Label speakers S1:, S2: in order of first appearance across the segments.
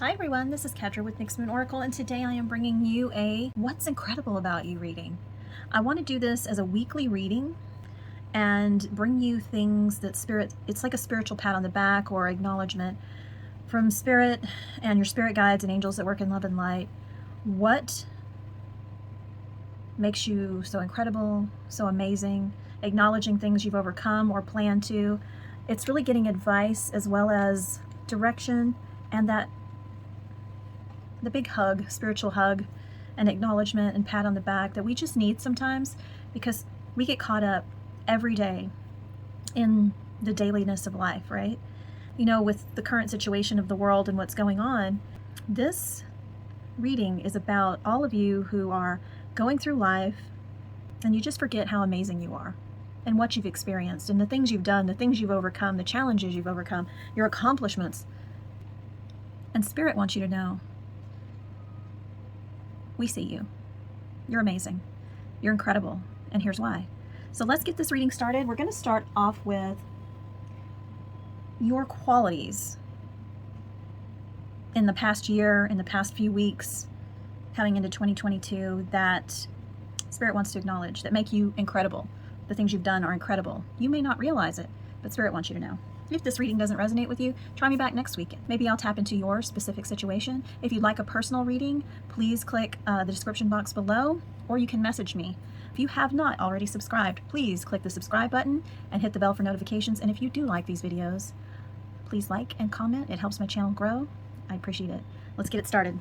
S1: Hi everyone, this is Kedra with Nyxmoonoracle, and today I am bringing you a What's Incredible About You reading. I want to do this as a weekly reading and bring you things that it's like a spiritual pat on the back or acknowledgement from Spirit and your spirit guides and angels that work in love and light. What makes you so incredible, so amazing, acknowledging things you've overcome or plan to. It's really getting advice as well as direction and the big hug, spiritual hug and acknowledgement and pat on the back that we just need sometimes, because we get caught up every day in the dailiness of life, right? You know, with the current situation of the world and what's going on, this reading is about all of you who are going through life and you just forget how amazing you are and what you've experienced and the things you've done, the things you've overcome, the challenges you've overcome, your accomplishments. And Spirit wants you to know, we see you. You're amazing. You're incredible. And here's why. So let's get this reading started. We're going to start off with your qualities in the past year, in the past few weeks, coming into 2022, that Spirit wants to acknowledge, that make you incredible. The things you've done are incredible. You may not realize it, but Spirit wants you to know. If this reading doesn't resonate with you, try me back next week. Maybe I'll tap into your specific situation. If you'd like a personal reading, please click the description box below, or you can message me. If you have not already subscribed, please click the subscribe button and hit the bell for notifications. And if you do like these videos, please like and comment. It helps my channel grow. I appreciate it. Let's get it started.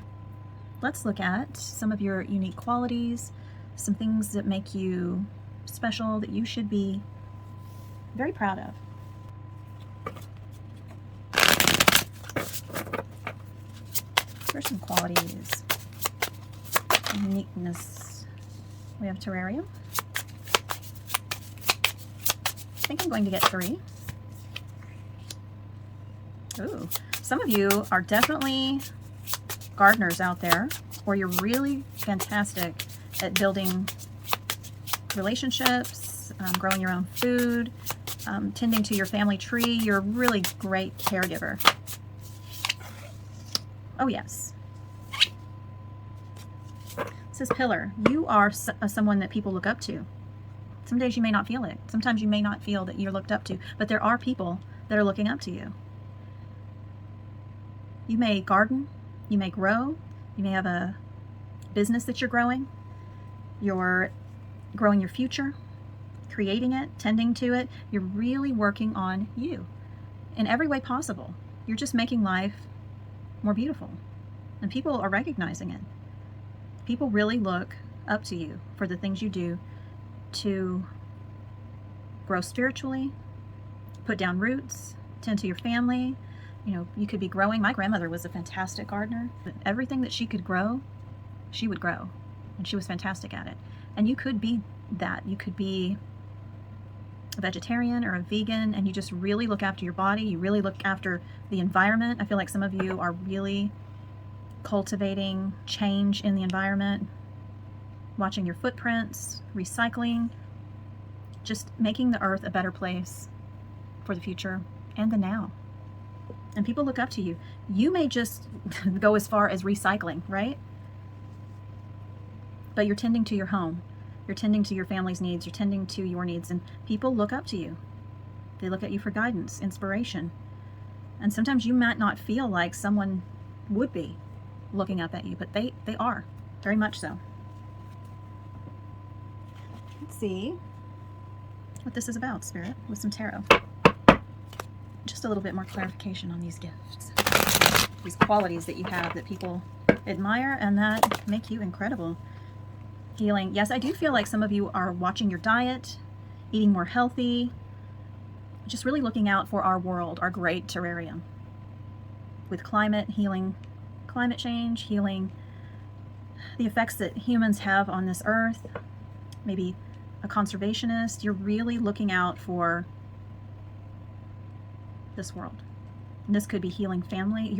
S1: Let's look at some of your unique qualities, some things that make you special, that you should be very proud of. Here's some qualities. Uniqueness. We have terrarium. I think I'm going to get 3. Ooh, some of you are definitely gardeners out there, or you're really fantastic at building relationships, growing your own food, tending to your family tree. You're a really great caregiver. Oh yes. This is pillar. You are someone that people look up to. Some days you may not feel it. Sometimes you may not feel that you're looked up to, but there are people that are looking up to you. You may garden, you may grow, you may have a business that you're growing your future, creating it, tending to it. You're really working on you in every way possible. You're just making life more beautiful, and people are recognizing it. People really look up to you for the things you do to grow spiritually, put down roots, tend to your family. You know, you could be growing. My grandmother was a fantastic gardener, but everything that she could grow, she would grow, and she was fantastic at it. And you could be that. You could be a vegetarian or a vegan, and you just really look after your body. You really look after the environment. I feel like some of you are really cultivating change in the environment, watching your footprints, recycling, just making the earth a better place for the future and the now. And people look up to you. You may just go as far as recycling, right? But you're tending to your home. You're tending to your family's needs. You're tending to your needs. And people look up to you. They look at you for guidance, inspiration. And sometimes you might not feel like someone would be looking up at you, but they are. Very much so. Let's see what this is about, Spirit, with some tarot. Just a little bit more clarification on these gifts. These qualities that you have that people admire and that make you incredible. Healing. Yes, I do feel like some of you are watching your diet, eating more healthy, just really looking out for our world, our great terrarium. With climate, healing climate change, healing the effects that humans have on this earth. Maybe a conservationist. You're really looking out for this world. And this could be healing family.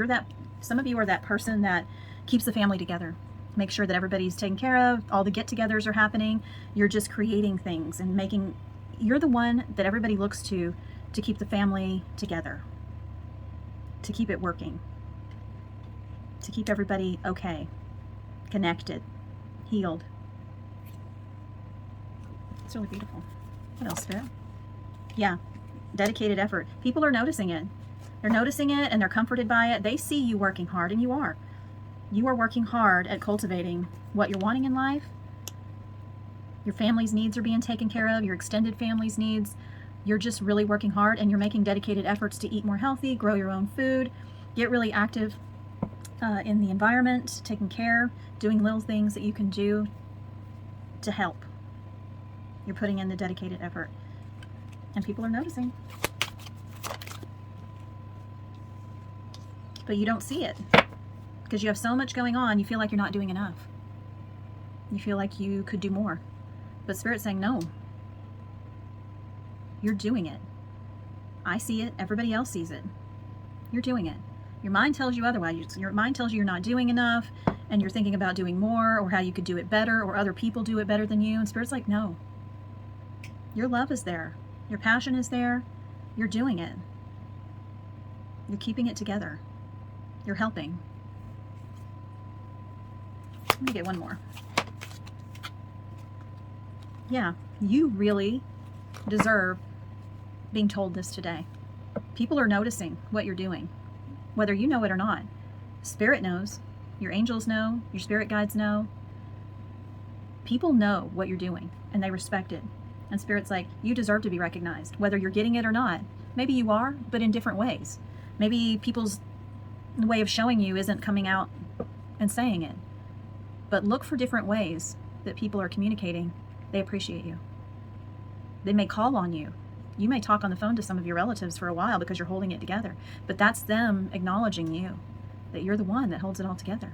S1: Some of you are that person that keeps the family together. Make sure that everybody's taken care of, all the get-togethers are happening. You're just creating things and you're the one that everybody looks to keep the family together, to keep it working. to keep everybody okay, connected, healed. It's really beautiful. What else, Spirit? Yeah, dedicated effort. People are noticing it. They're noticing it and they're comforted by it. They see you working hard, and you are. You are working hard at cultivating what you're wanting in life. Your family's needs are being taken care of, your extended family's needs. You're just really working hard, and you're making dedicated efforts to eat more healthy, grow your own food, get really active in the environment, taking care, doing little things that you can do to help. You're putting in the dedicated effort, and people are noticing. But you don't see it because you have so much going on. You feel like you're not doing enough. You feel like you could do more. But Spirit's saying, no, you're doing it. I see it. Everybody else sees it. You're doing it. Your mind tells you otherwise. Your mind tells you you're not doing enough, and you're thinking about doing more, or how you could do it better, or other people do it better than you. And Spirit's like, no. Your love is there. Your passion is there. You're doing it. You're keeping it together. You're helping. Let me get one more. Yeah, you really deserve being told this today. People are noticing what you're doing, whether you know it or not. Spirit knows. Your angels know. Your spirit guides know. People know what you're doing, and they respect it. And Spirit's like, you deserve to be recognized, whether you're getting it or not. Maybe you are, but in different ways. Maybe people's way of showing you isn't coming out and saying it. But look for different ways that people are communicating. They appreciate you. They may call on you. You may talk on the phone to some of your relatives for a while because you're holding it together. But that's them acknowledging you, that you're the one that holds it all together.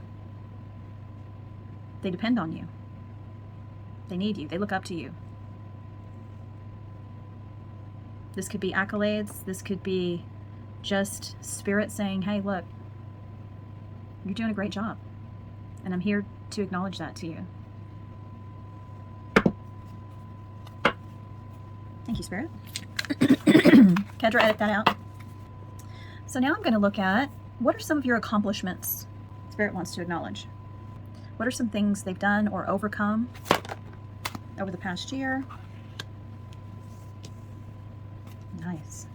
S1: They depend on you. They need you. They look up to you. This could be accolades. This could be just Spirit saying, hey, look, you're doing a great job. And I'm here to acknowledge that to you. Thank you, Spirit. Kedra, edit that out. So now I'm going to look at, what are some of your accomplishments Spirit wants to acknowledge? What are some things they've done or overcome over the past year? Nice.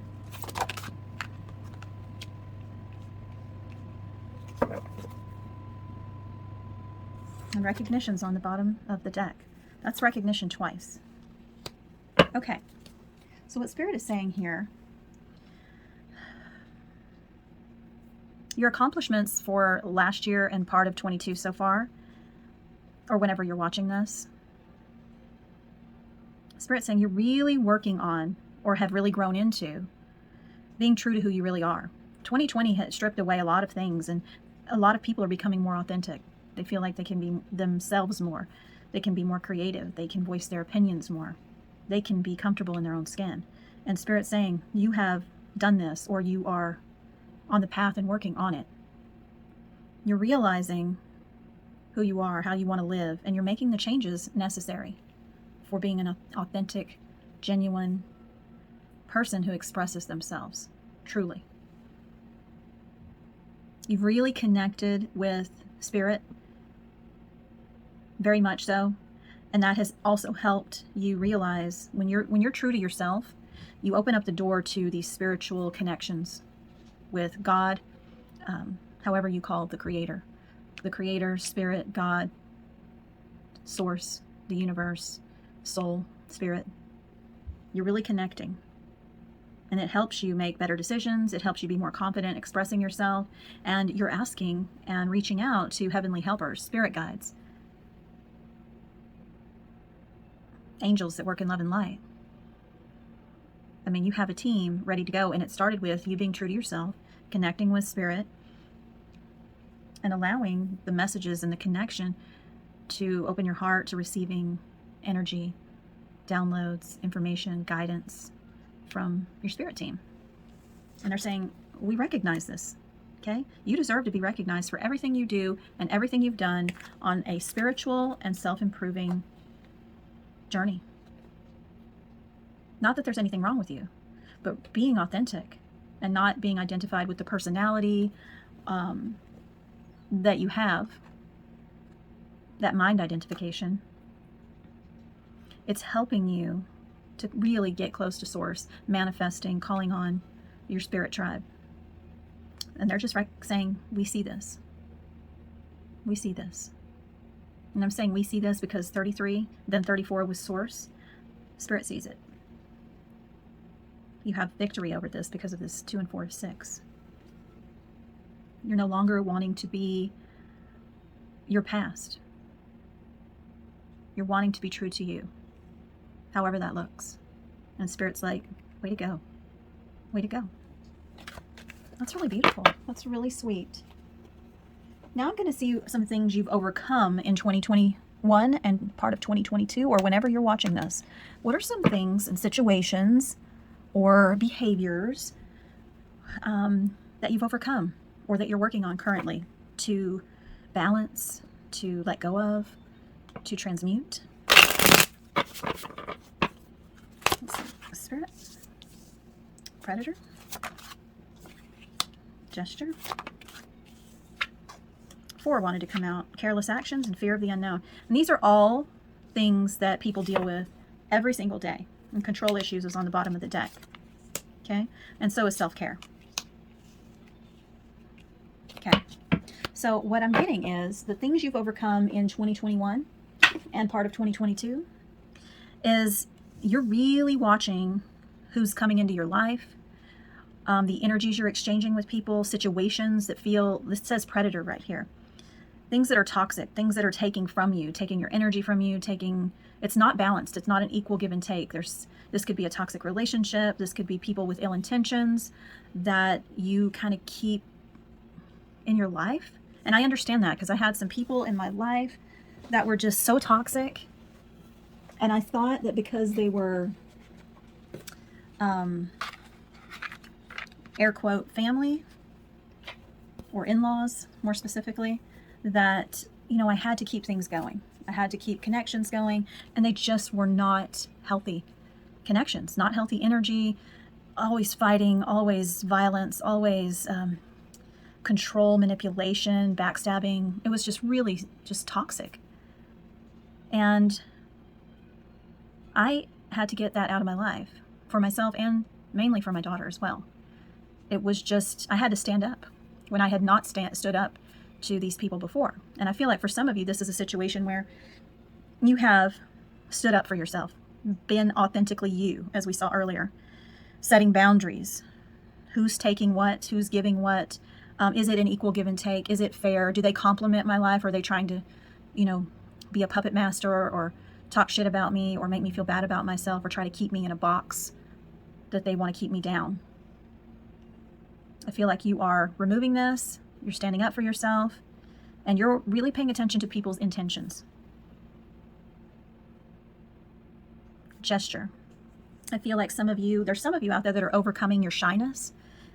S1: And recognition's on the bottom of the deck. That's recognition twice. Okay. So what Spirit is saying here, your accomplishments for last year and part of 22 so far, or whenever you're watching this, Spirit's saying you're really working on, or have really grown into, being true to who you really are. 2020 has stripped away a lot of things, and a lot of people are becoming more authentic. They feel like they can be themselves more. They can be more creative. They can voice their opinions more. They can be comfortable in their own skin. And Spirit's saying, you have done this, or you are on the path and working on it. You're realizing who you are, how you want to live, and you're making the changes necessary for being an authentic, genuine person who expresses themselves, truly. You've really connected with Spirit, very much so. And that has also helped you realize when you're true to yourself, you open up the door to these spiritual connections with God, however you call the Creator, Spirit, God, Source, the universe, soul, Spirit. You're really connecting. And it helps you make better decisions. It helps you be more confident expressing yourself. And you're asking and reaching out to heavenly helpers, spirit guides, angels that work in love and light. I mean, you have a team ready to go, and it started with you being true to yourself, connecting with Spirit, and allowing the messages and the connection to open your heart to receiving energy, downloads, information, guidance from your spirit team. And they're saying, we recognize this, okay? You deserve to be recognized for everything you do and everything you've done on a spiritual and self-improving journey. Not that there's anything wrong with you, but being authentic and not being identified with the personality, that you have, that mind identification, it's helping you to really get close to source, manifesting, calling on your spirit tribe. And they're just saying, we see this. We see this. And I'm saying we see this because 33, then 34 was source. Spirit sees it. You have victory over this because of this 2 and 4 of 6. You're no longer wanting to be your past. You're wanting to be true to you, however that looks. And Spirit's like, way to go. Way to go. That's really beautiful. That's really sweet. Now I'm going to see some things you've overcome in 2021 and part of 2022, or whenever you're watching this. What are some things and situations or behaviors that you've overcome or that you're working on currently to balance, to let go of, to transmute? Let's see. Spirit, predator, gesture. 4 wanted to come out. Careless actions and fear of the unknown. And these are all things that people deal with every single day. And control issues is on the bottom of the deck. Okay? And so is self-care. Okay. So what I'm getting is the things you've overcome in 2021 and part of 2022 is you're really watching who's coming into your life, the energies you're exchanging with people, situations that feel, this says predator right here. Things that are toxic, things that are taking from you, taking your energy from you, it's not balanced. It's not an equal give and take. This could be a toxic relationship. This could be people with ill intentions that you kind of keep in your life. And I understand that because I had some people in my life that were just so toxic. And I thought that because they were, air quote, family or in-laws, more specifically, that, I had to keep things going. I had to keep connections going, and they just were not healthy connections, not healthy energy, always fighting, always violence, always control, manipulation, backstabbing. It was just really just toxic. And I had to get that out of my life for myself and mainly for my daughter as well. It was just, I had to stand up when I had not stood up to these people before. And I feel like for some of you, this is a situation where you have stood up for yourself, been authentically you, as we saw earlier, setting boundaries. Who's taking what? Who's giving what? Is it an equal give and take? Is it fair? Do they complement my life? Or are they trying to, be a puppet master or talk shit about me or make me feel bad about myself or try to keep me in a box that they want to keep me down? I feel like you are removing this. You're standing up for yourself, and you're really paying attention to people's intentions. Gesture. I feel like there's some of you out there that are overcoming your shyness,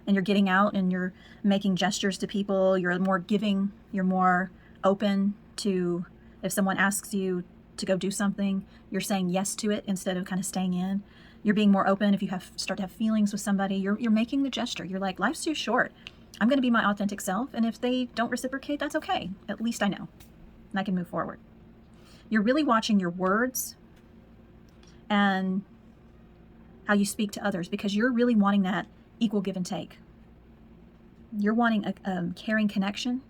S1: and you're getting out and you're making gestures to people. You're more giving. You're more open to, if someone asks you to go do something, you're saying yes to it instead of kind of staying in. You're being more open. If you start to have feelings with somebody, you're making the gesture. You're like, life's too short. I'm going to be my authentic self, and if they don't reciprocate, that's okay. At least I know, and I can move forward. You're really watching your words and how you speak to others, because you're really wanting that equal give and take. You're wanting a caring connection,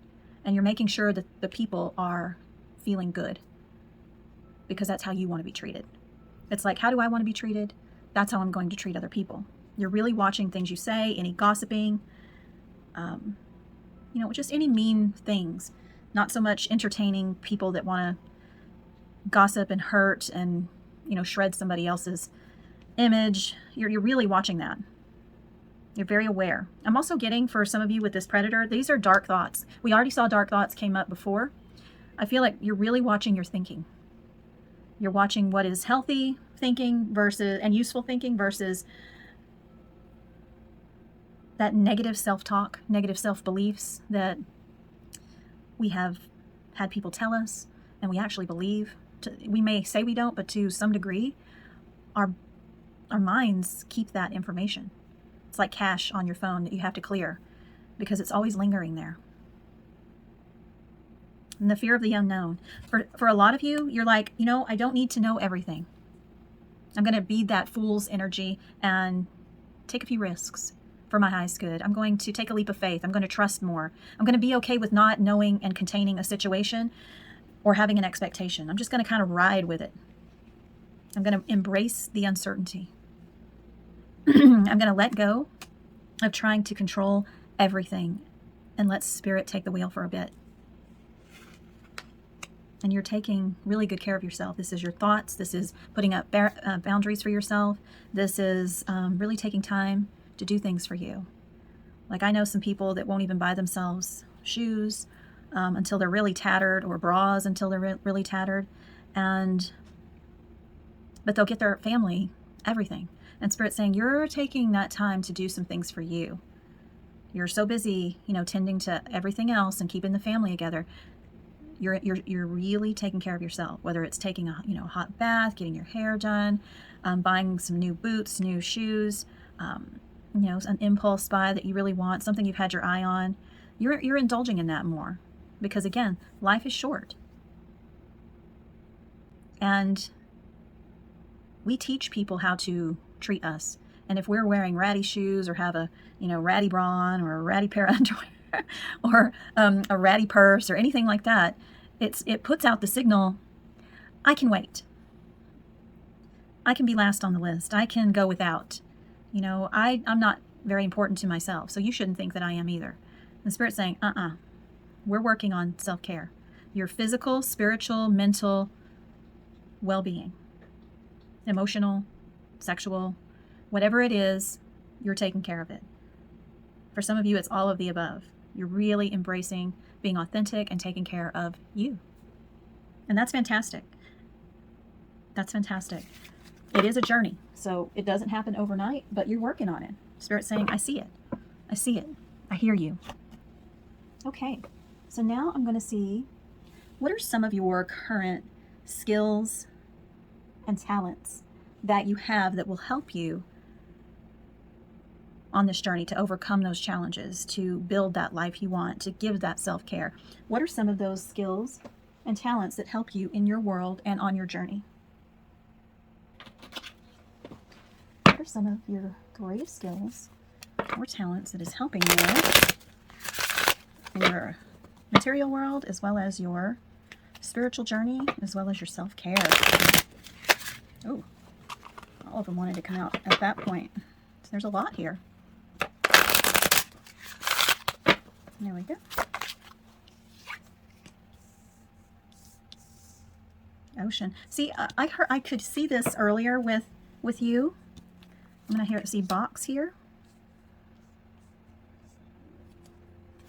S1: and you're making sure that the people are feeling good, because that's how you want to be treated. It's like, how do I want to be treated? That's how I'm going to treat other people. You're really watching things you say, any gossiping, just any mean things. Not so much entertaining people that want to gossip and hurt and, shred somebody else's image. You're really watching that. You're very aware. I'm also getting, for some of you with this predator, these are dark thoughts. We already saw dark thoughts came up before. I feel like you're really watching your thinking. You're watching what is healthy thinking and useful thinking versus that negative self-talk, negative self-beliefs that we have had people tell us and we actually believe. We may say we don't, but to some degree, our minds keep that information. It's like cache on your phone that you have to clear because it's always lingering there. And the fear of the unknown. For a lot of you, you're like, you know, I don't need to know everything. I'm going to be that fool's energy and take a few risks for my highest good. I'm going to take a leap of faith. I'm going to trust more. I'm going to be okay with not knowing and containing a situation or having an expectation. I'm just going to kind of ride with it. I'm going to embrace the uncertainty. I'm going to let go of trying to control everything and let spirit take the wheel for a bit. And you're taking really good care of yourself. This is your thoughts. This is putting up boundaries for yourself. This is really taking time to do things for you. Like, I know some people that won't even buy themselves shoes until they're really tattered, or bras until they're really tattered. But they'll get their family everything. And Spirit's saying, you're taking that time to do some things for you. You're so busy, you know, tending to everything else and keeping the family together. You're really taking care of yourself, whether it's taking a hot bath, getting your hair done, buying some new boots, new shoes, an impulse buy that you really want, something you've had your eye on. You're indulging in that more, because again, life is short, and we teach people how to treat us. And if we're wearing ratty shoes, or have a ratty bra on, or a ratty pair of underwear, or a ratty purse, or anything like that, it puts out the signal, I can wait. I can be last on the list. I can go without. I'm not very important to myself, so you shouldn't think that I am either. And Spirit's saying, we're working on self-care. Your physical, spiritual, mental well-being, emotional, sexual, whatever it is, you're taking care of it. For some of you, it's all of the above. You're really embracing being authentic and taking care of you. And that's fantastic. That's fantastic. It is a journey, so it doesn't happen overnight, but you're working on it. Spirit's saying, I see it. I see it. I hear you. Okay, so now I'm going to see, what are some of your current skills and talents that you have that will help you on this journey to overcome those challenges, to build that life you want, to give that self-care? What are some of those skills and talents that help you in your world and on your journey? What are some of your greatest skills or talents that is helping you in your material world, as well as your spiritual journey, as well as your self-care? Oh, all of them wanted to come out at that point. So there's a lot here. There we go. Ocean. See, I could see this earlier with you. I'm going to see box here.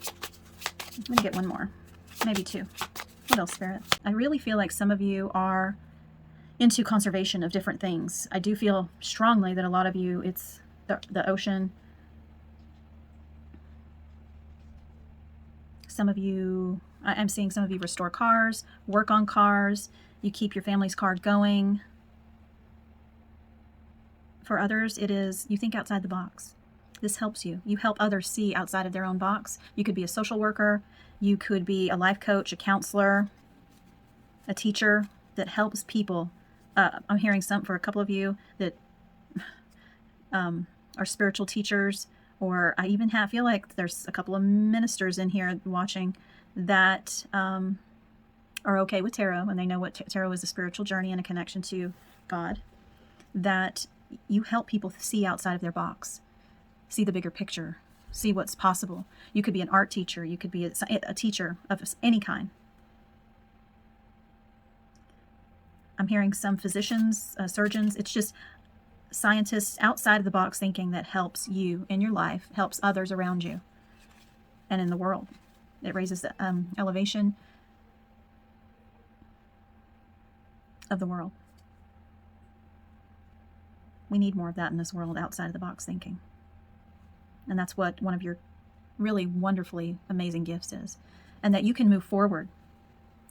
S1: I'm going to get one more, maybe two. What else, Spirit? I really feel like some of you are into conservation of different things. I do feel strongly that a lot of you, it's the ocean. Some of you, I'm seeing some of you restore cars, work on cars. You keep your family's car going. For others, it is you think outside the box. This helps you. You help others see outside of their own box. You could be a social worker. You could be a life coach, a counselor, a teacher that helps people. I'm hearing some for a couple of you that are spiritual teachers, or I even feel like there's a couple of ministers in here watching that are okay with tarot, and they know what tarot is, a spiritual journey and a connection to God, that you help people see outside of their box, see the bigger picture, see what's possible. You could be an art teacher. You could be a teacher of any kind. I'm hearing some physicians, surgeons. It's just scientists outside of the box thinking that helps you in your life, helps others around you and in the world. It raises the elevation of the world. We need more of that in this world, outside of the box thinking. And that's what one of your really wonderfully amazing gifts is. And that you can move forward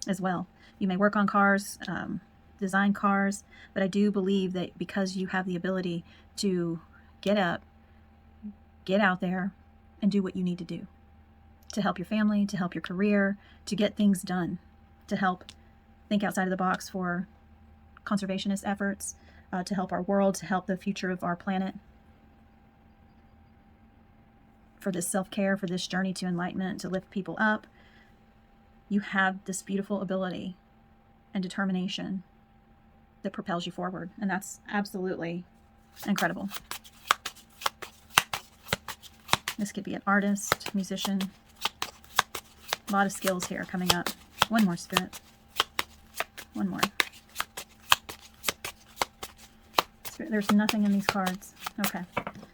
S1: as well. You may work on cars, design cars, but I do believe that because you have the ability to get up, get out there, and do what you need to do to help your family, to help your career, to get things done. to help think outside of the box for conservationist efforts, to help our world, to help the future of our planet, for this self-care, for this journey to enlightenment, to lift people up. You have this beautiful ability and determination that propels you forward, and that's absolutely incredible. This could be an artist, musician. A lot of skills here coming up. One more, Spirit. One more. Spirit, there's nothing in these cards. Okay.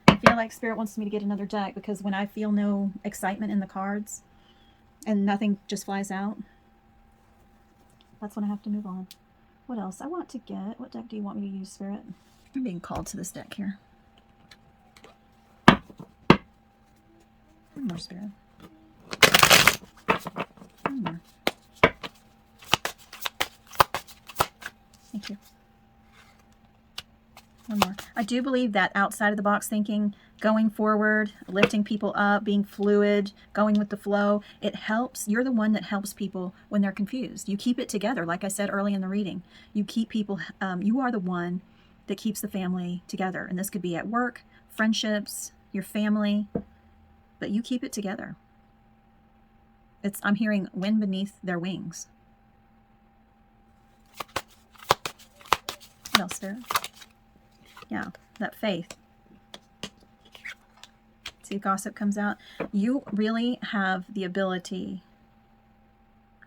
S1: I feel like Spirit wants me to get another deck, because when I feel no excitement in the cards and nothing just flies out, that's when I have to move on. What else I want to get? What deck do you want me to use, Spirit? I'm being called to this deck here. One more, Spirit. One more. Thank you. One more. I do believe that outside of the box thinking, going forward, lifting people up, being fluid, going with the flow, it helps. You're the one that helps people when they're confused. You keep it together. Like I said early in the reading, you keep people, you are the one that keeps the family together. And this could be at work, friendships, your family, but you keep it together. I'm hearing wind beneath their wings. What else, Spirit? Yeah, that faith. See, gossip comes out. You really have the ability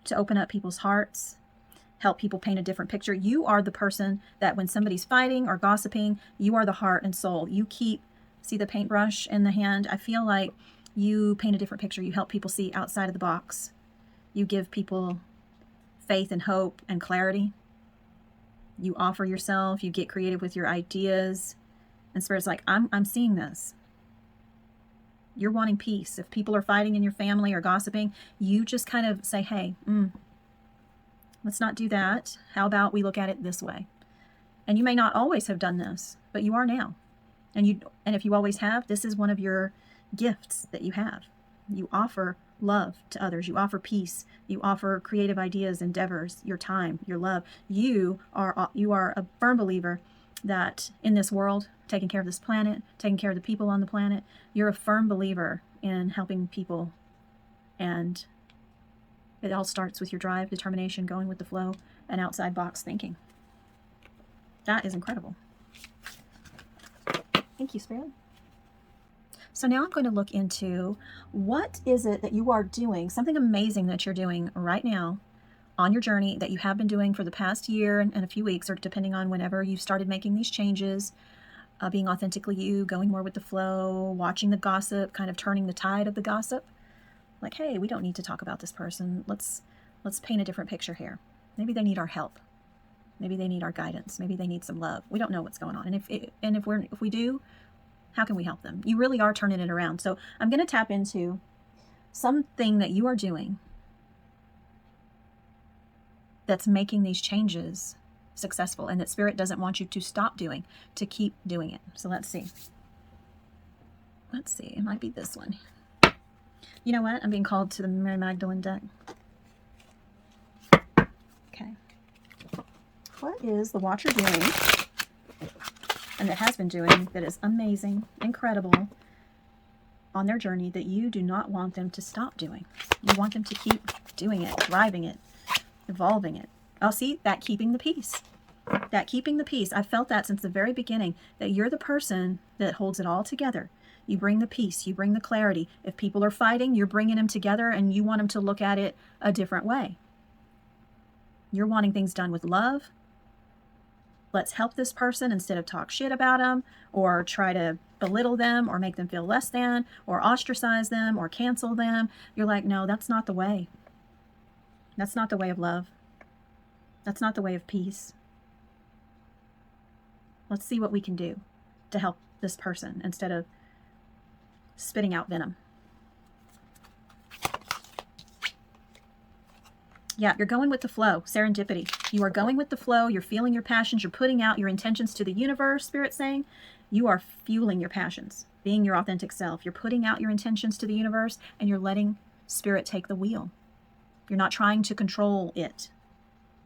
S1: to open up people's hearts, help people paint a different picture. You are the person that when somebody's fighting or gossiping, you are the heart and soul. You keep, see the paintbrush in the hand? I feel like you paint a different picture. You help people see outside of the box. You give people faith and hope and clarity. You offer yourself. You get creative with your ideas. And Spirit's like, I'm seeing this. You're wanting peace. If people are fighting in your family or gossiping, you just kind of say, hey, let's not do that. How about we look at it this way? And you may not always have done this, but you are now. And if you always have, this is one of your gifts that you have. You offer love to others. You offer peace. You offer creative ideas, endeavors, your time, your love. You are a firm believer that in this world, taking care of this planet, taking care of the people on the planet, you're a firm believer in helping people. And it all starts with your drive, determination, going with the flow, and outside box thinking. That is incredible. Thank you, Spirit. So now I'm going to look into what is it that you are doing, something amazing that you're doing right now on your journey that you have been doing for the past year and a few weeks, or depending on whenever you started making these changes, being authentically you, going more with the flow, watching the gossip, kind of turning the tide of the gossip. Like, hey, we don't need to talk about this person. Let's paint a different picture here. Maybe they need our help. Maybe they need our guidance. Maybe they need some love. We don't know what's going on. And if we do, how can we help them? You really are turning it around. So I'm going to tap into something that you are doing that's making these changes successful, and that Spirit doesn't want you to stop doing, to keep doing it. So let's see. Let's see. It might be this one. You know what? I'm being called to the Mary Magdalene deck. Okay. What is the Watcher doing? And that has been doing, that is amazing, incredible on their journey, that you do not want them to stop doing. You want them to keep doing it, driving it, evolving it. Oh, see, that keeping the peace. That keeping the peace. I felt that since the very beginning, that you're the person that holds it all together. You bring the peace, you bring the clarity. If people are fighting, you're bringing them together, and you want them to look at it a different way. You're wanting things done with love. Let's help this person instead of talk shit about them or try to belittle them or make them feel less than or ostracize them or cancel them. You're like, no, that's not the way. That's not the way of love. That's not the way of peace. Let's see what we can do to help this person instead of spitting out venom. Yeah, you're going with the flow. Serendipity. You are going with the flow. You're feeling your passions. You're putting out your intentions to the universe, Spirit's saying. You are fueling your passions, being your authentic self. You're putting out your intentions to the universe, and you're letting Spirit take the wheel. You're not trying to control it.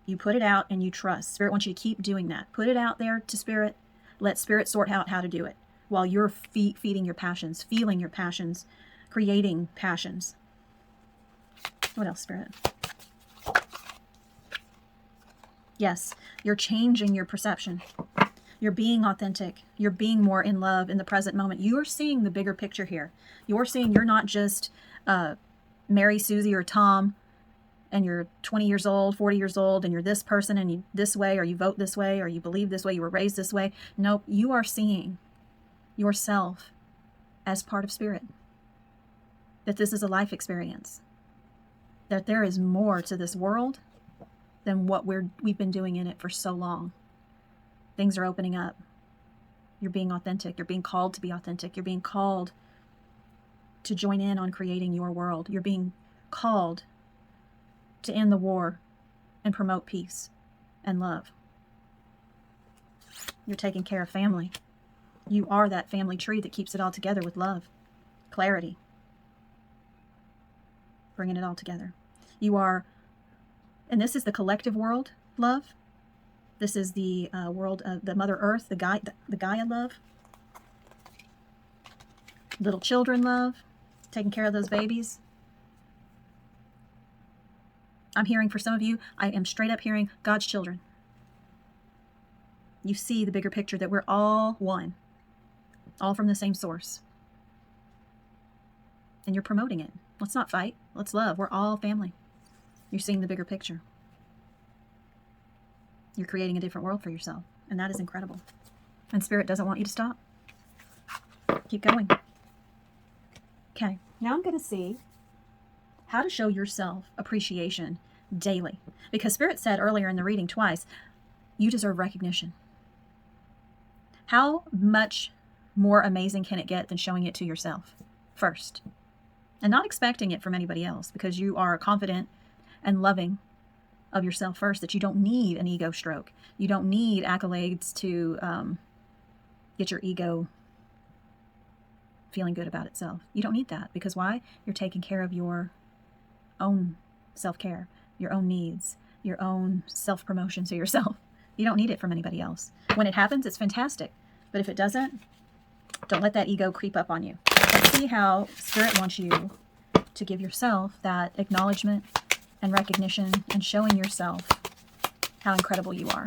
S1: You put it out and you trust. Spirit wants you to keep doing that. Put it out there to Spirit. Let Spirit sort out how to do it while you're feeding your passions, feeling your passions, creating passions. What else, Spirit? Yes, you're changing your perception. You're being authentic. You're being more in love in the present moment. You're seeing the bigger picture here. You're seeing you're not just Mary, Susie, or Tom, and you're 20 years old, 40 years old, and you're this person, and you this way, or you vote this way, or you believe this way, you were raised this way. Nope, you are seeing yourself as part of Spirit. That this is a life experience. That there is more to this world than what we've been doing in it for so long. Things are opening up. You're being authentic. You're being called to be authentic. You're being called to join in on creating your world. You're being called to end the war and promote peace and love. You're taking care of family. You are that family tree that keeps it all together with love, clarity, bringing it all together. You are, and this is the collective world, love. This is the world of the Mother Earth, the Gaia love. Little children love, taking care of those babies. I'm hearing for some of you, I am straight up hearing God's children. You see the bigger picture that we're all one, all from the same source. And you're promoting it. Let's not fight. Let's love. We're all family. You're seeing the bigger picture. You're creating a different world for yourself. And that is incredible. And Spirit doesn't want you to stop. Keep going. Okay, now I'm going to see how to show yourself appreciation daily. Because Spirit said earlier in the reading twice, you deserve recognition. How much more amazing can it get than showing it to yourself first? And not expecting it from anybody else, because you are confident and loving of yourself first, that you don't need an ego stroke. You don't need accolades to get your ego feeling good about itself. You don't need that, because why? You're taking care of your own self-care, your own needs, your own self-promotion to yourself. You don't need it from anybody else. When it happens, it's fantastic. But if it doesn't, don't let that ego creep up on you. Let's see how Spirit wants you to give yourself that acknowledgement and recognition and showing yourself how incredible you are.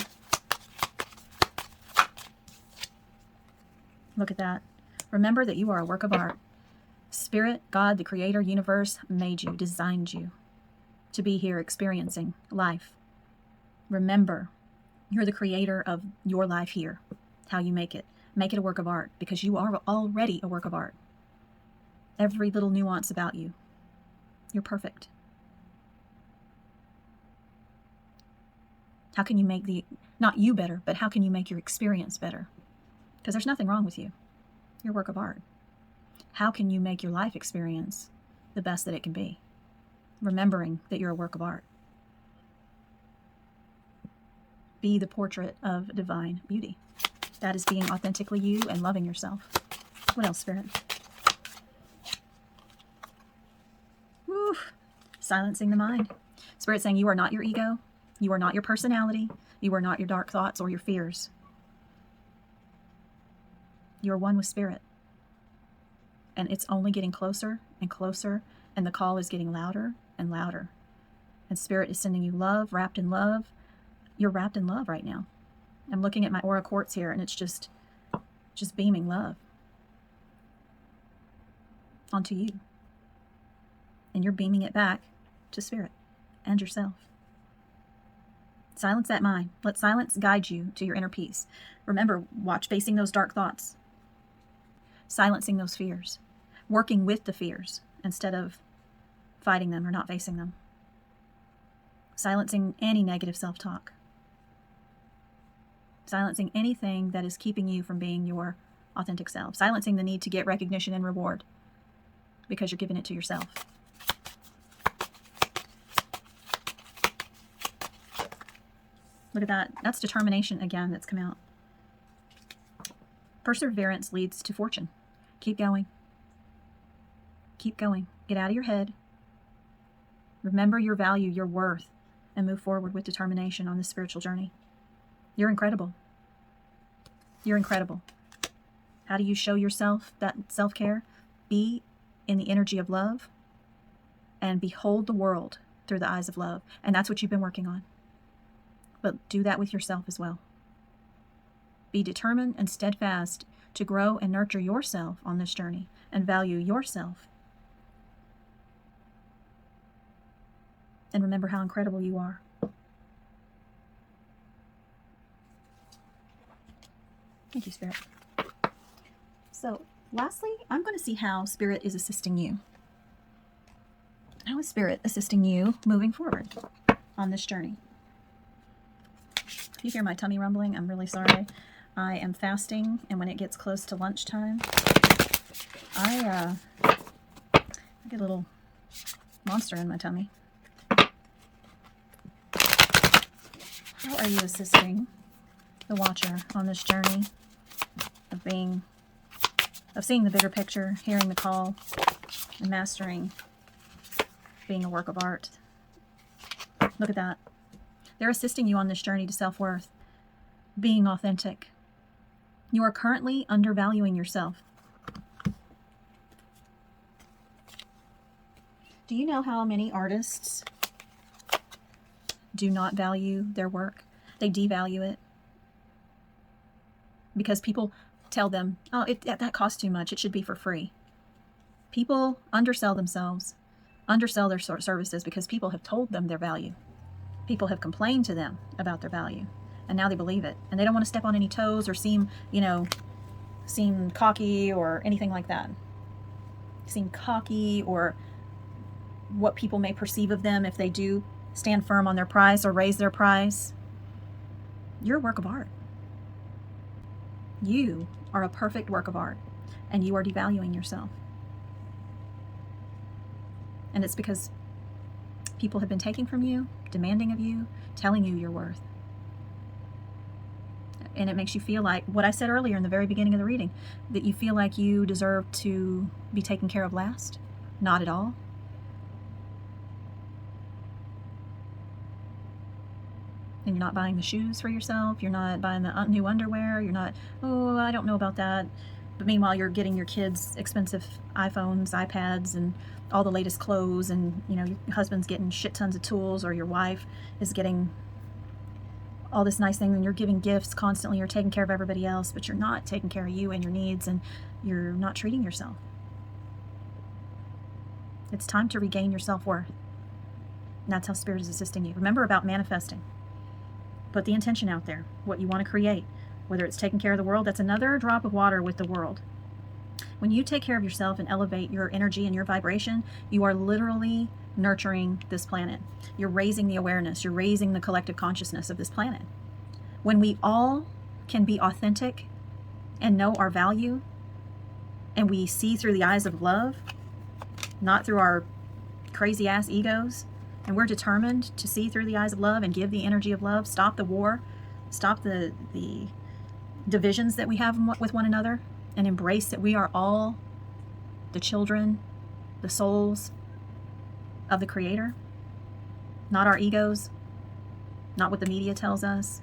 S1: Look at that. Remember that you are a work of art. Spirit, God, the Creator, universe made you, designed you to be here experiencing life. Remember, you're the creator of your life here, how you make it. Make it a work of art, because you are already a work of art. Every little nuance about you. You're perfect. How can you make not you better, but how can you make your experience better? Because there's nothing wrong with you. You're a work of art. How can you make your life experience the best that it can be? Remembering that you're a work of art. Be the portrait of divine beauty. That is being authentically you and loving yourself. What else, Spirit? Woo. Silencing the mind. Spirit saying you are not your ego. You are not your personality. You are not your dark thoughts or your fears. You are one with Spirit. And it's only getting closer and closer, and the call is getting louder and louder. And Spirit is sending you love, wrapped in love. You're wrapped in love right now. I'm looking at my aura quartz here, and it's just beaming love onto you. And you're beaming it back to Spirit and yourself. Silence that mind. Let silence guide you to your inner peace. Remember, watch facing those dark thoughts. Silencing those fears. Working with the fears instead of fighting them or not facing them. Silencing any negative self-talk. Silencing anything that is keeping you from being your authentic self. Silencing the need to get recognition and reward because you're giving it to yourself. Look at that. That's determination again that's come out. Perseverance leads to fortune. Keep going. Keep going. Get out of your head. Remember your value, your worth. and move forward with determination on this spiritual journey. You're incredible. You're incredible. How do you show yourself that self-care? Be in the energy of love and behold the world through the eyes of love. And that's what you've been working on. But do that with yourself as well. Be determined and steadfast to grow and nurture yourself on this journey and value yourself. And remember how incredible you are. Thank you, Spirit. So, lastly, I'm going to see how Spirit is assisting you. How is Spirit assisting you moving forward on this journey? If you hear my tummy rumbling, I'm really sorry. I am fasting, and when it gets close to lunchtime, I get a little monster in my tummy. How are you assisting the watcher on this journey of seeing the bigger picture, hearing the call, and mastering being a work of art? Look at that. They're assisting you on this journey to self-worth, being authentic. You are currently undervaluing yourself. Do you know how many artists do not value their work? They devalue it because people tell them, oh, that costs too much. It should be for free. People undersell themselves, undersell their services because people have told them their value. People have complained to them about their value, and now they believe it. And they don't want to step on any toes or seem cocky or anything like that. Seem cocky or what people may perceive of them if they do stand firm on their price or raise their price. You're a work of art. You are a perfect work of art, and you are devaluing yourself. And it's because people have been taking from you, demanding of you, telling you your worth. And it makes you feel like, what I said earlier in the very beginning of the reading, that you feel like you deserve to be taken care of last. Not at all. And you're not buying the shoes for yourself. You're not buying the new underwear. You're not, oh, I don't know about that. But meanwhile, you're getting your kids expensive iPhones, iPads, and all the latest clothes. And, your husband's getting shit tons of tools, or your wife is getting all this nice thing. And you're giving gifts constantly. You're taking care of everybody else, but you're not taking care of you and your needs, and you're not treating yourself. It's time to regain your self-worth. And that's how Spirit is assisting you. Remember about manifesting. Put the intention out there, what you want to create, whether it's taking care of the world. That's another drop of water with the world. When you take care of yourself and elevate your energy and your vibration, you are literally nurturing this planet. You're raising the awareness. You're raising the collective consciousness of this planet. When we all can be authentic and know our value, and we see through the eyes of love, not through our crazy ass egos, and we're determined to see through the eyes of love and give the energy of love, stop the war, stop the divisions that we have with one another, and embrace that we are all the children, the souls of the Creator, not our egos, not what the media tells us,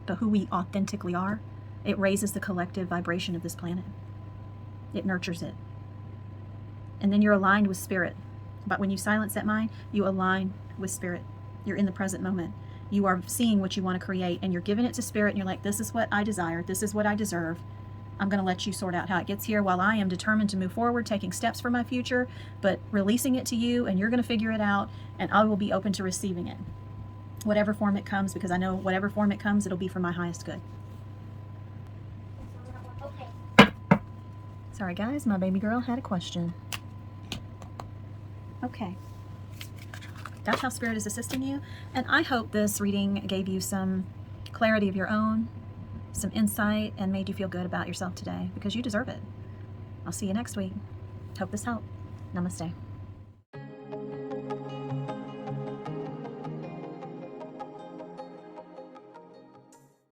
S1: but who we authentically are. It raises the collective vibration of this planet. It nurtures it. And then you're aligned with Spirit. But when you silence that mind, you align with Spirit. You're in the present moment. You are seeing what you want to create, and you're giving it to Spirit, and you're like, this is what I desire. This is what I deserve. I'm going to let you sort out how it gets here while I am determined to move forward, taking steps for my future, but releasing it to you, and you're going to figure it out, and I will be open to receiving it. Whatever form it comes, because I know whatever form it comes, it'll be for my highest good. Sorry guys, my baby girl had a question. Okay, that's how Spirit is assisting you, and I hope this reading gave you some clarity of your own, some insight, and made you feel good about yourself today, because you deserve it. I'll see you next week. Hope this helped. Namaste.